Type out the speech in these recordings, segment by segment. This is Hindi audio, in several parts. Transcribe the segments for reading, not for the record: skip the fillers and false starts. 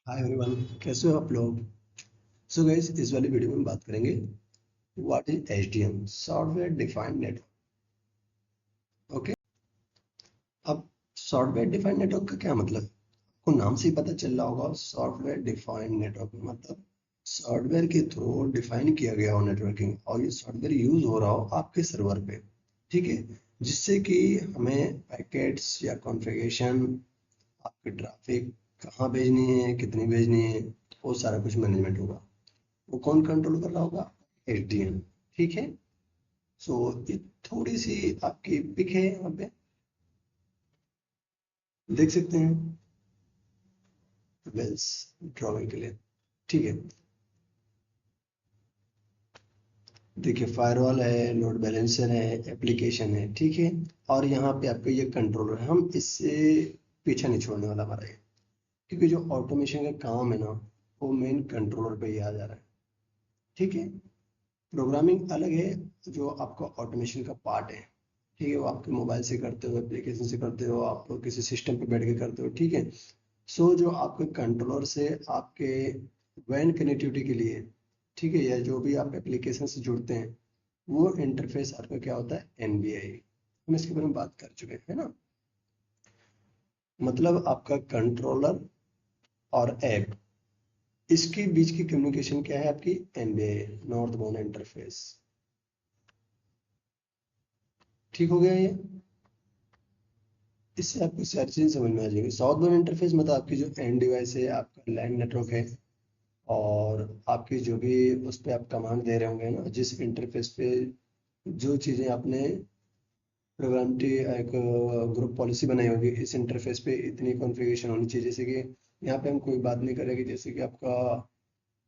हाय एवरीवन, कैसे हो आप लोग। सो गाइस, इस वाली वीडियो में हम बात करेंगे what is SDN, software defined network. Okay. अब सॉफ्टवेयर डिफाइंड नेटवर्क का क्या मतलब, आपको नाम से ही पता चल रहा होगा। सॉफ्टवेयर डिफाइंड नेटवर्क मतलब सॉफ्टवेयर के थ्रू डिफाइन किया गया हो नेटवर्किंग, और ये सॉफ्टवेयर यूज हो रहा हो आपके सर्वर पे। ठीक है। जिससे कि हमें पैकेट्स या कॉन्फ़िगरेशन, आपकी ट्रैफिक कहाँ भेजनी है, कितनी भेजनी है, वो सारा कुछ मैनेजमेंट होगा। वो कौन कंट्रोल कर रहा होगा? एसडीएन। ठीक है। सो ये थोड़ी सी आपकी पिक है, यहाँ पे देख सकते हैं वेल्स ड्रॉइंग के लिए। ठीक है। देखिए, फायरवॉल है, लोड बैलेंसर है, एप्लीकेशन है। ठीक है। और यहाँ पे आपको ये कंट्रोलर है, हम इससे पीछे नहीं छोड़ने वाला हमारा ये, क्योंकि जो ऑटोमेशन का काम है ना, वो मेन कंट्रोलर पे ही आ जा रहा है। ठीक है। प्रोग्रामिंग अलग है, जो आपका ऑटोमेशन का पार्ट है। ठीक है। वो आपके मोबाइल से करते हो, एप्लीकेशन से करते हो, आप किसी सिस्टम पे बैठ के करते हो। ठीक है। सो जो आपके कंट्रोलर से आपके वैन कनेक्टिविटी के लिए, ठीक है, या जो भी आप एप्लीकेशन से जुड़ते हैं, वो इंटरफेस आपका क्या होता है? एनबीआई। हम इसके बारे में बात कर चुके हैं, है ना। मतलब आपका कंट्रोलर और ऐप, इसके बीच की कम्युनिकेशन क्या है? आपकी एनबीआई, नॉर्थ बाउंड इंटरफेस। ठीक हो गया ये। इससे आपको सारी चीजें समझ में आ जाएगी। साउथ बाउंड इंटरफेस मतलब आपकी जो एंड डिवाइस है, आपका लैंड नेटवर्क है, और आपकी जो भी उस पे आप कमांड दे रहे होंगे ना, जिस इंटरफेस पे जो चीज़ें आपने प्रोग्राम की एक ग्रुप पॉलिसी बनाई होगी, इस इंटरफेस पे इतनी कॉन्फ़िगरेशन होनी चाहिए। जैसे कि यहाँ पे हम कोई बात नहीं करेंगे, जैसे कि आपका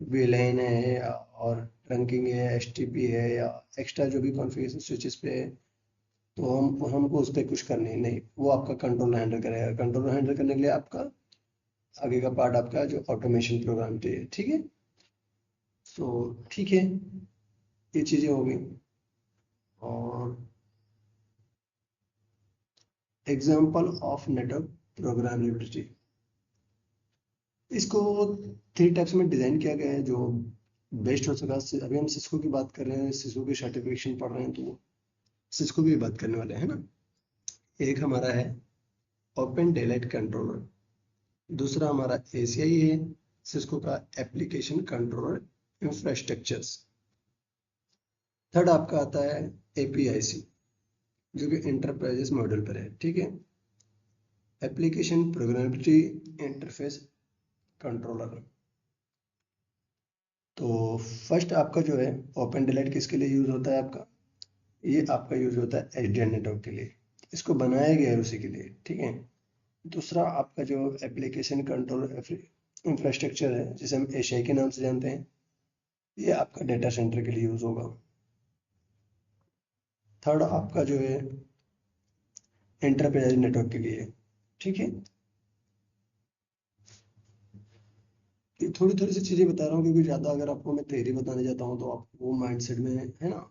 वीलैन है और ट्रंकिंग है, एसटीपी है, या एक्स्ट्रा जो भी कॉन्फ़िगरेशन स्विचेस पे है, तो हमको उस पर कुछ करनी नहीं, वो आपका कंट्रोल हैंडल करेगा। कंट्रोल हैंडल करने के लिए आपका आगे का पार्ट आपका जो ऑटोमेशन प्रोग्राम चाहिए। ठीक है। सो ठीक है, ये चीज़ें हो गई। और एग्जाम्पल ऑफ नेटवर्क प्रोग्रामेबिलिटी, इसको 3 टाइप्स में डिजाइन किया गया है, जो बेस्ट हो सका। अभी हम सिस्को की बात कर रहे हैं, सिस्को की सर्टिफिकेशन पढ़ रहे हैं, तो सिस्को की भी बात करने वाले हैं ना। एक हमारा है ओपन डेलाइट कंट्रोलर, दूसरा हमारा एसीआई है, सिस्को का एप्लीकेशन कंट्रोलर इंफ्रास्ट्रक्चर्स। थर्ड आपका आता है एपीआईसी, जो कि इंटरप्राइजेस मॉडल पर है। ठीक है। Application programmability interface controller. तो फर्स्ट आपका जो है ओपन डिलीट किसके लिए यूज होता है आपका? ये आपका यूज होता है एसडीएन नेटवर्क के लिए, इसको बनाया गया है उसी के लिए। ठीक है। दूसरा आपका जो एप्लीकेशन कंट्रोल इंफ्रास्ट्रक्चर है, जिसे हम एशिया के नाम से जानते हैं, ये आपका डेटा सेंटर के लिए यूज होगा। थर्ड आपका जो है एंटरप्राइज नेटवर्क के लिए। ठीक है। ये थोड़ी थोड़ी सी चीजें बता रहा हूँ, क्योंकि ज्यादा अगर आपको मैं थ्योरी बताने जाता हूँ तो आपको वो माइंडसेट में है ना,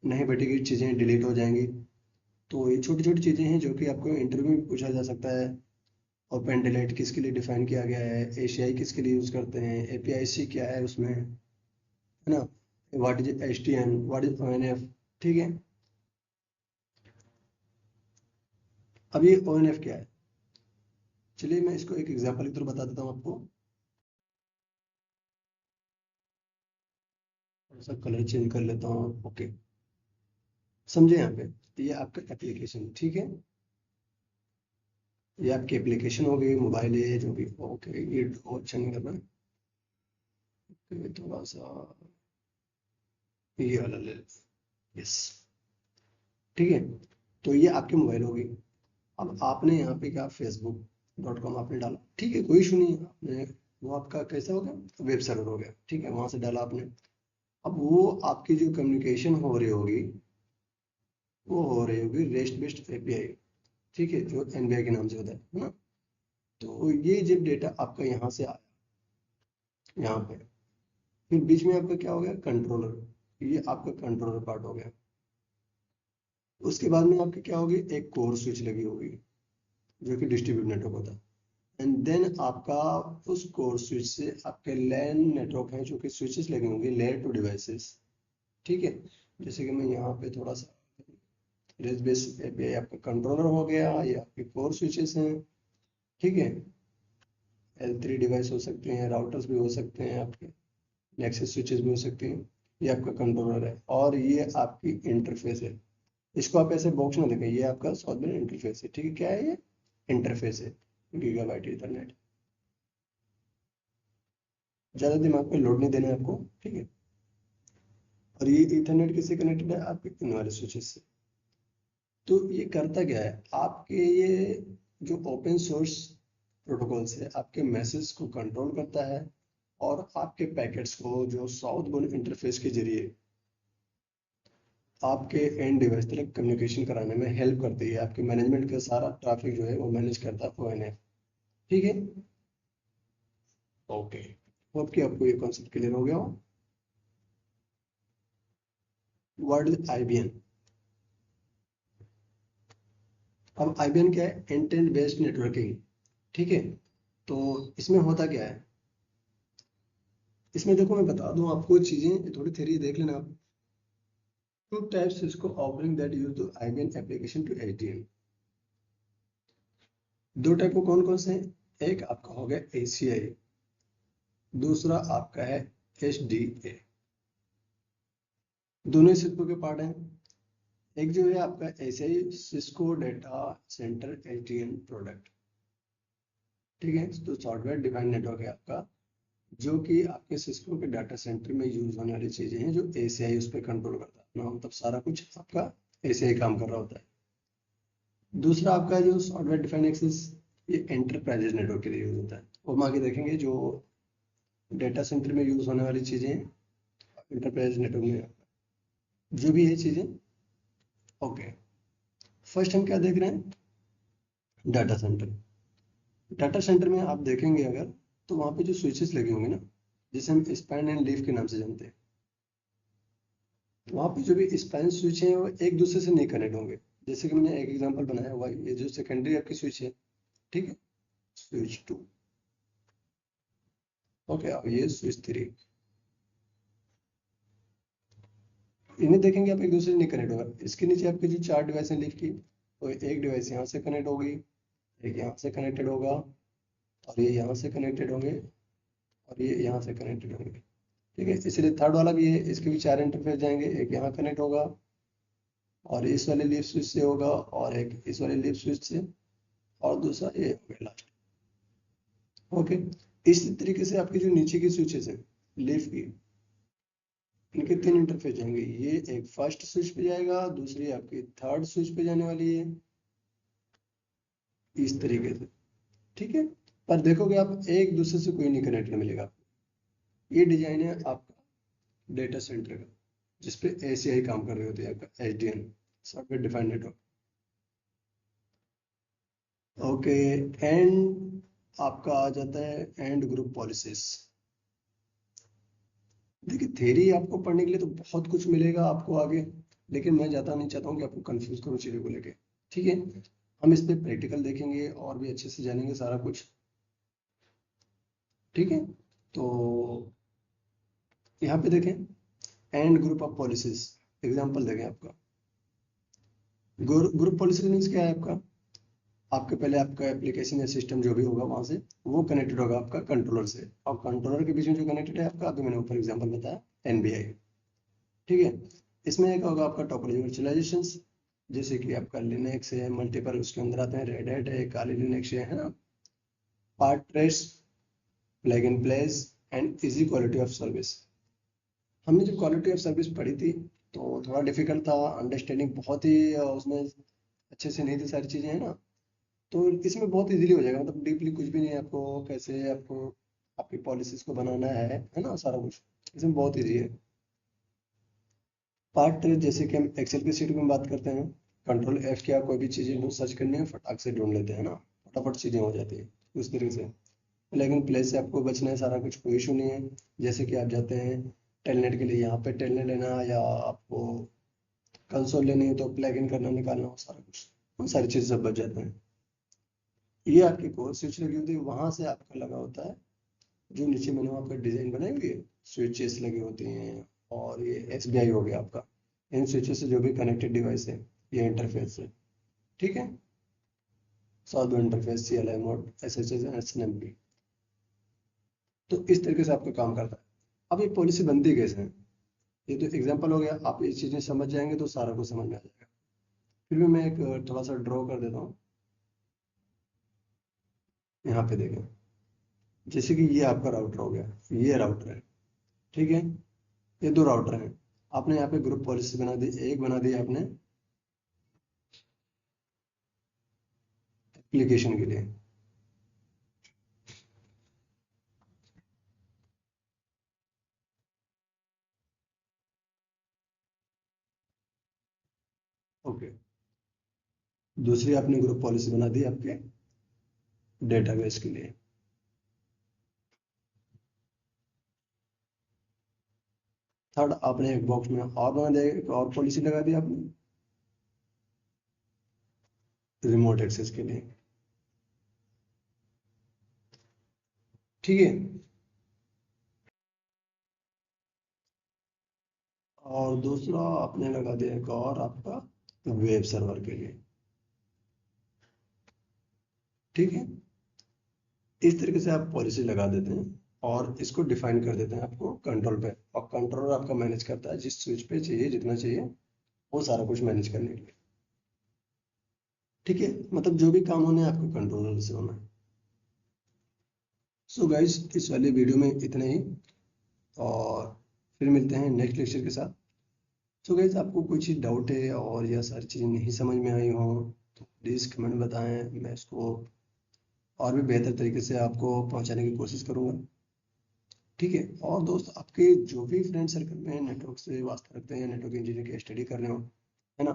नहीं बैठेगी, चीजें डिलीट हो जाएंगी। तो ये छोटी छोटी चीजें हैं जो कि आपको इंटरव्यू में पूछा जा सकता है। ओपन डिलीट किसके लिए डिफाइन किया गया है, एशियाई किसके लिए यूज करते हैं, एपीआईसी क्या है उसमें, है ना, what is STN, what is ONF. ठीक है। अब ये ओएनएफ क्या है, चलिए मैं इसको एक एग्जांपल के थ्रू बता देता हूँ आपको। थोड़ा सा कलर चेंज कर लेता हूँ। ओके, समझे यहाँ पे। ये आपका एप्लीकेशन, ठीक है, ये आपकी एप्लीकेशन हो गई, मोबाइल है जो भी। ओके, ये अच्छा नहीं करना, ये थोड़ा सा ये वाला ले, यस। ठीक है। तो ये आपकी मोबाइल होगी। अब आपने यहाँ पे क्या, facebook.com आपने डाला, ठीक है, कोई इशू नहीं है। आपने वो आपका कैसा हो गया, वेब सर्वर हो गया। ठीक है, वहां से डाला आपने। अब वो आपकी जो कम्युनिकेशन हो रही होगी, वो हो रही होगी रेस्ट बेस्ड एपीआई। ठीक है, जो एनबीआई के नाम से होता है ना। तो ये जब डेटा आपका यहाँ से आया, यहाँ पे, फिर बीच में आपका क्या हो गया, कंट्रोलर, ये आपका कंट्रोलर पार्ट हो गया। उसके बाद में आपकी क्या होगी, एक कोर स्विच लगी होगी, जो कि डिस्ट्रीब्यूट नेटवर्क होता है। एंड देन आपका उस कोर स्विच से आपके लैन नेटवर्क हैं जो कि स्विचेस लगे होंगे लेयर टू डिवाइसेस, ठीक है। जैसे कि मैं यहाँ पे थोड़ा सा रेस बेस पे आपका कंट्रोलर हो गया, ये आपके कोर स्विचेस हैं, ठीक है। L3 डिवाइस हो सकते हैं, राउटर्स भी हो सकते हैं, आपके नेक्सस स्विचेस भी हो सकते हैं। ये आपका कंट्रोलर है और ये आपकी इंटरफेस है। इसको आप ऐसे बॉक्स में देखें, ये आपका सॉफ्टवेयर इंटरफेस है, ठीक है। क्या है ये? इंटरफेस है, गीगाबाइट ईथरनेट। ज़्यादा दिमाग पे लोड नहीं देना है आपको, ठीक है। और ये ईथरनेट किससे कनेक्टेड है? आपके इन वाले स्विचेस से। तो ये करता क्या है, आपके ये जो ओपन सोर्स प्रोटोकॉल्स है आपके मैसेज को कंट्रोल करता है और आपके पैकेट्स को जो साउथ बाउंड इंटरफेस के जरिए आपके एंड डिवाइस तक कम्युनिकेशन कराने में हेल्प करती है। आपके मैनेजमेंट का सारा ट्रैफिक जो है वो मैनेज करता है ONF, ठीक है। ओके, होप कि आपको ये कॉन्सेप्ट क्लियर हो गया हो। What is IBN? अब IBN क्या है? इंटेंट बेस्ड नेटवर्किंग, ठीक है। तो इसमें होता क्या है, इसमें देखो मैं बता दूं आपको चीजें, थोड़ी थ्योरी देख लेना आप। टू टाइप्स इसको offering that use to IBN application to SDN। दो टाइप को कौन कौन से हैं? एक आपका हो गया ACI, दूसरा आपका है SDA। दोनों सिस्को के पार्ट हैं। एक जो है आपका ACI, Cisco data centre SDN product, ठीक है। तो सॉफ्टवेयर डिफाइंड नेटवर्क है आपका, जो कि आपके सिस्को के डाटा सेंटर में यूज होने वाली चीजें हैं जो ACI उस पर कंट्रोल करता है ना, मतलब सारा कुछ आपका ACI काम कर रहा होता है। दूसरा आपका जो सॉफ्टवेयर डिफाइंड एक्सेस, ये एंटरप्राइजेज नेटवर्क के लिए यूज होता है। वो हम आगे देखेंगे जो डेटा सेंटर में यूज होने वाली चीजें हैं एंटरप्राइज नेटवर्क में जो भी है चीजें। ओके, फर्स्ट हम क्या देख रहे हैं? Data centre. डाटा सेंटर में आप देखेंगे अगर, तो वहां पे जो स्विचेस लगे होंगे ना, जिसे हम स्पैन एंड लीफ के नाम से जानते हैं, वहां पे जो भी स्पैन स्विच है वो एक दूसरे से नहीं कनेक्ट होंगे। जैसे कि मैंने एक एग्जांपल बनाया हुआ है, ये जो सेकेंडरी आपकी स्विच है, ठीक है, स्विच 2, ओके। अब ये स्विच 3, इन्हें देखेंगे आप, एक दूसरे से नहीं कनेक्ट होगा। इसके नीचे आपकी जो चार डिवाइस है लीफ की, तो एक डिवाइस यहाँ से कनेक्ट होगी, एक यहाँ से कनेक्टेड होगा, और ये यहाँ से कनेक्टेड होंगे, और ये यहाँ से कनेक्टेड होंगे, ठीक है। इसलिए थर्ड वाला भी है, इसके भी चार इंटरफेस जाएंगे, एक यहाँ कनेक्ट होगा और इस वाले लीफ स्विच से होगा, और एक इस वाले लीफ स्विच से, और दूसरा ये हो गया लास्ट, ओके। इस तरीके से आपकी जो नीचे की स्विचेस हैं लीफ की, इनके तीन इंटरफेस जाएंगे। ये एक फर्स्ट स्विच पे जाएगा, दूसरी आपकी थर्ड स्विच पे जाने वाली है, इस तरीके से, ठीक है। पर देखोगे आप एक दूसरे से कोई नहीं कनेक्टेड मिलेगा आपको। ये डिजाइन है आपका डेटा सेंटर का, जिसपे ACI काम कर रहे होते हैं, आपका SDN, software defined network, okay. And आपका आ जाता है एंड ग्रुप पॉलिसीज। देखिए थ्योरी आपको पढ़ने के लिए तो बहुत कुछ मिलेगा आपको आगे, लेकिन मैं ज़्यादा नहीं चाहता हूँ कि आपको कंफ्यूज करूँ चीज़ों को लेके, ठीक है। हम इस पे प्रैक्टिकल देखेंगे और भी अच्छे से जानेंगे सारा कुछ, ठीक है। तो यहाँ पे देखें and group of policies, example देखें आपका। ग्रुप पॉलिसी मीन्स क्या है आपका? आपके पहले आपका एप्लीकेशन या सिस्टम जो भी होगा वहां से वो कनेक्टेड होगा आपका कंट्रोलर से, और कंट्रोलर के बीच में जो कनेक्टेड है आपका, अभी मैंने ऊपर एग्जांपल बताया NBI, ठीक है। इसमें एक होगा आपका टोपोलॉजी वर्चुअलाइजेशन, जैसे कि आपका लिनक्स है, मल्टीपल उसके अंदर आते हैं, रेड हैट है, काली लिनक्स है ना। Part trace, plug in place, and easy quality of service. हमने जब क्वालिटी ऑफ सर्विस पढ़ी थी तो थोड़ा डिफिकल्ट था अंडरस्टैंडिंग, बहुत ही उसमें अच्छे से नहीं थी सारी चीजें, है ना। तो इसमें बहुत इजीली हो जाएगा, मतलब डीपली कुछ भी नहीं है, आपको कैसे आपको आपकी पॉलिसीज को बनाना है ना, सारा कुछ इसमें बहुत इजी है। पार्ट ट्रेस, जैसे कि हम एक्सेल की सीट में बात करते हैं, कंट्रोल F किया, कोई भी चीजें सर्च करनी है फटाक से ढूंढ लेते हैं ना, फटाफट चीजें हो जाती है उस तरीके से। लेकिन प्लेस से आपको बचना है, सारा कुछ कोई इशू नहीं है। जैसे कि आप जाते हैं टेलनेट के लिए, यहाँ पे टेलनेट लेना, या आपको कंसोल लेनी है तो प्लग इन करना निकालना हो, सारा कुछ, वो सारी चीज़ सब बच जाते हैं। ये आपकी कोर स्विच लगी होती है, वहां से आपका लगा होता है जो नीचे मैंने आपका डिजाइन बनाई हुई है, स्विचेस लगी होती हैं। और ये एसबीआई हो गया आपका, इन स्विचेस से जो भी कनेक्टेड डिवाइस है ये इंटरफेस है। ठीक है, साधु interface, C L I mode, S H S, S N M P. तो इस तरीके से आपका काम करता है। अब ये पॉलिसी बनती कैसे है, ये तो एग्जांपल हो गया, आप ये चीजें समझ जाएंगे तो सारा कुछ समझ में आ जाएगा। फिर भी मैं एक थोड़ा सा ड्रॉ कर देता हूँ। यहाँ पे देखें, जैसे कि ये आपका राउटर हो गया, ये राउटर है। ठीक है, ये दो राउटर हैं। आपने यहाँ पे ग्रुप पॉलिसी बना दी, एक बना दी आपने एप्लीकेशन के लिए। ओके, दूसरी आपने ग्रुप पॉलिसी बना दी आपके डेटाबेस के लिए। थर्ड आपने एक बॉक्स में और बना दिया, एक और पॉलिसी लगा दी आपने रिमोट एक्सेस के लिए। ठीक है, और दूसरा आपने लगा दिया एक और आपका वेब सर्वर के लिए। ठीक है, इस तरीके से आप पॉलिसी लगा देते हैं और इसको डिफाइन कर देते हैं आपको कंट्रोल पे, और कंट्रोलर आपका मैनेज करता है जिस स्विच पे चाहिए जितना चाहिए वो सारा कुछ मैनेज करने के लिए। ठीक है, मतलब जो भी काम होना है आपको कंट्रोलर से होना है। सो गाइस, इस वाले वीडियो में इतना ही, और फिर मिलते हैं नेक्स्ट लेक्चर के साथ। सो गाइस, आपको कोई चीज़ डाउट है और यह सारी चीज़ें नहीं समझ में आई हो तो प्लीज़ कमेंट में बताएं, मैं इसको और भी बेहतर तरीके से आपको पहुंचाने की कोशिश करूंगा। ठीक है, और दोस्त आपके जो भी फ्रेंड सर्कल में नेटवर्क से वास्ता रखते हैं या नेटवर्क इंजीनियरिंग की स्टडी कर रहे हो, है ना,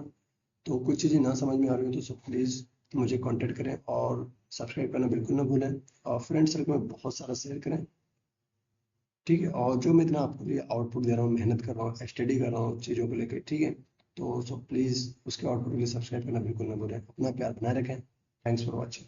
तो कुछ चीज़ें ना समझ में आ रही हो तो सब प्लीज़ मुझे कांटेक्ट करें, और सब्सक्राइब करना बिल्कुल ना भूलें, और फ्रेंड सर्कल में बहुत सारा शेयर करें। ठीक है, और जो मैं इतना आपके लिए आउटपुट दे रहा हूँ, मेहनत कर रहा हूँ, स्टडी कर रहा हूँ चीज़ों को लेकर, ठीक है, तो सब प्लीज़ उसके आउटपुट के लिए सब्सक्राइब करना बिल्कुल ना भूलें। अपना प्यार बनाए रखें। Thanks for watching.